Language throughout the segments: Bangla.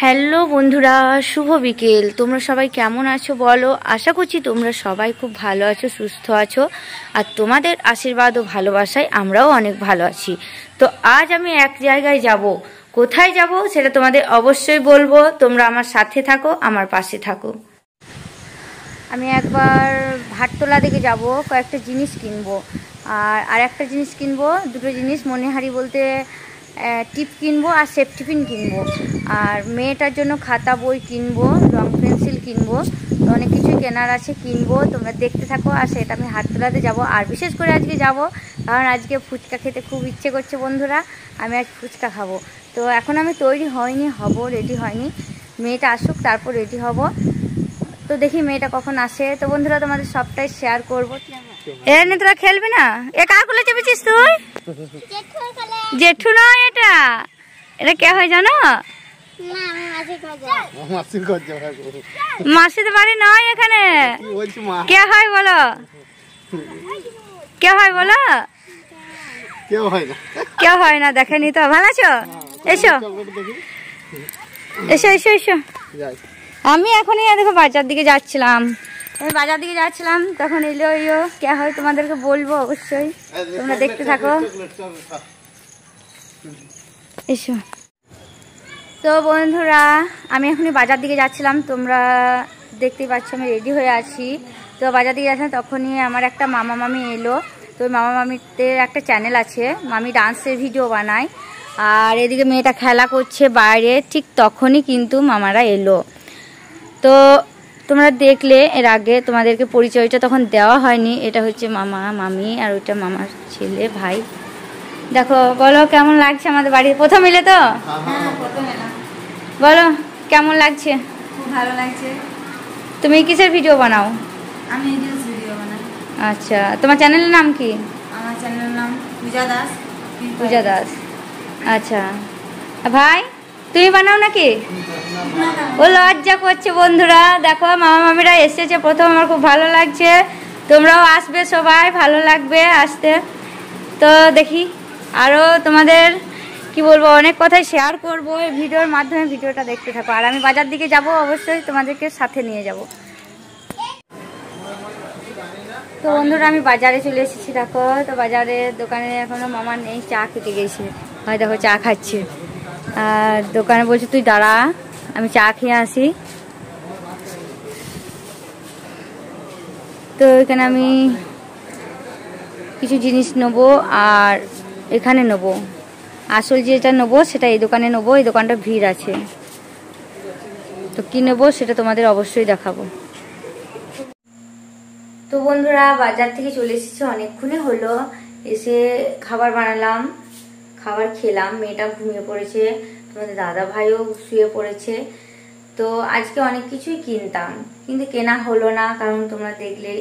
হ্যালো বন্ধুরা, শুভ বিকেল। তোমরা সবাই কেমন আছো বলো? আশা করছি তোমরা সবাই খুব ভালো আছো, সুস্থ আছো, আর তোমাদের আশীর্বাদ ও ভালোবাসায় আমরাও অনেক ভালো আছি। তো আজ আমি এক জায়গায় যাব। কোথায় যাব সেটা তোমাদের অবশ্যই বলবো। তোমরা আমার সাথে থাকো, আমার পাশে থাকো। আমি একবার ভাটতলা দিকে যাব, কয়েকটা জিনিস কিনবো। আর একটা জিনিস কিনবো, দুটো জিনিস মনেহারি বলতে টিপ কিনবো আর সেফ টিফিন কিনবো। আর মেয়েটার জন্য খাতা বই কিনবো, রং পেন্সিল কিনবো, অনেক কিছুই কেনার আছে, কিনবো। তোমরা দেখতে থাকো। আর সেটা আমি হাটতলাতে যাব। আর বিশেষ করে আজকে যাব কারণ আজকে ফুচকা খেতে খুব ইচ্ছে করছে বন্ধুরা। আমি আজ ফুচকা খাবো। তো এখন আমি তৈরি হয়নি, রেডি হয়নি। মেয়েটা আসুক তারপর রেডি হব। তো দেখি মেয়েটা কখন আসে। তো বন্ধুরা তোমাদের সবটাই শেয়ার করবো। এ নে, তোরা খেলবি না? এ কার কোলে চেপেছিস তুই? জেঠু নয়, এটা এটা কে হয় জানো? মাসির বাড়ি নয়, এখানে কে হয় বলো? কে হয় বলো? কেউ হয় না। দেখেনি তো? ভালো আছো? এসো এসো এসো এসো। আমি এখনই দেখো বাজার দিকে যাচ্ছিলাম। তখন এলো কে হয় তোমাদেরকে বলবো অবশ্যই। তোমরা দেখতে থাকো, এসো। তো বন্ধুরা আমি এখনই বাজার দিকে যাচ্ছিলাম। তোমরা দেখতেই পাচ্ছ আমি রেডি হয়ে আছি। তো বাজার দিকে যাচ্ছিলাম, তখনই আমার একটা মামা মামি এলো। তো মামা মামিদের একটা চ্যানেল আছে, মামি ডান্সের ভিডিও বানায়। আর এদিকে মেয়েটা খেলা করছে বাইরে। ঠিক তখনই কিন্তু মামারা এলো। তো তোমরা দেখলে এর আগে, তোমাদেরকে পরিচয়টা তখন দেওয়া হয়নি। এটা হচ্ছে মামা মামি, আর ওইটা মামার ছেলে ভাই। দেখো, বলো কেমন লাগছে আমাদের বাড়ি? প্রথম এলে তো? হ্যাঁ, প্রথম এলাম। বলো কেমন লাগছে? খুব ভালো লাগছে। তুমি কিসের ভিডিও বানাও? আমি রিলস ভিডিও বানাই। আচ্ছা, তোমার চ্যানেলের নাম কি? আমার চ্যানেলের নাম পূজা দাস। পূজা দাস। আচ্ছা ভাই, তুমি বানাও নাকি? ও লজ্জা করছে বন্ধুরা। দেখো মামা মামিরা এসেছে প্রথম, আমার খুব ভালো লাগছে। তোমরাও আসবে সবাই, ভালো লাগবে আসতে। তো দেখি আরও তোমাদের কি বলবো, অনেক কথাই শেয়ার করবো এই ভিডিওর মাধ্যমে। ভিডিওটা দেখতে থাকো। আর আমি বাজার দিকে যাব, অবশ্যই তোমাদেরকে সাথে নিয়ে যাব। তো বন্ধুরা আমি বাজারে চলে এসেছি। দেখো, তো বাজারের দোকানে এখনো মামা নেই, চা খেতে গেছে। হয় দেখো চা খাচ্ছে। আর দোকানে বলছে তুই দাঁড়া, আমি চা খেয়ে আসি। তো এখানে আমি কিছু জিনিস নেবো, আর এখানে নেবো। আসল যেটা নেবো সেটা এই দোকানে নেবো। এই দোকানটা ভিড় আছে। তো কি নেবো সেটা তোমাদের অবশ্যই দেখাবো। তো বন্ধুরা বাজার থেকে চলে এসেছি, অনেকক্ষণই হলো। এসে খাবার বানালাম, খাবার খেলাম। মেয়েটা ঘুমিয়ে পড়েছে, তোমাদের দাদা ভাইও শুয়ে পড়েছে। তো আজকে অনেক কিছুই কিনতাম, কিন্তু কেনা হলো না। কারণ তোমরা দেখলে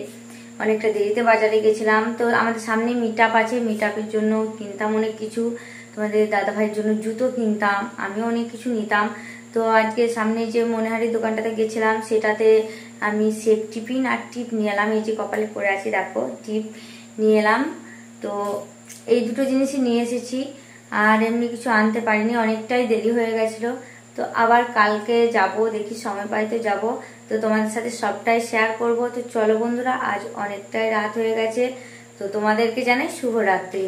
অনেকটা দেরিতে বাজারে গেছিলাম। তো আমাদের সামনে মিট আপ আছে, মিট আপের জন্য কিনতাম অনেক কিছু। তোমাদের দাদা ভাইয়ের জন্য জুতো কিনতাম, আমিও অনেক কিছু নিতাম। তো আজকে সামনে যে মনেহারি দোকানটাতে গেছিলাম, সেটাতে আমি সেফ টিফিন আর টিপ নিয়ে এলাম। এই যে কপালে পরে আছি দেখো, টিপ নিয়ে এলাম। তো এই দুটো জিনিসই নিয়ে এসেছি। আর এমনি কিছু আনতে পারিনি, অনেকটাই দেরি হয়ে গেছিলো। তো আবার কালকে যাব, দেখি সময় পাই তো যাব। তো তোমাদের সাথে সবটাই শেয়ার করব। তো চলো বন্ধুরা, আজ অনেকটাই রাত হয়ে গেছে। তো তোমাদেরকে জানাই শুভরাত্রি।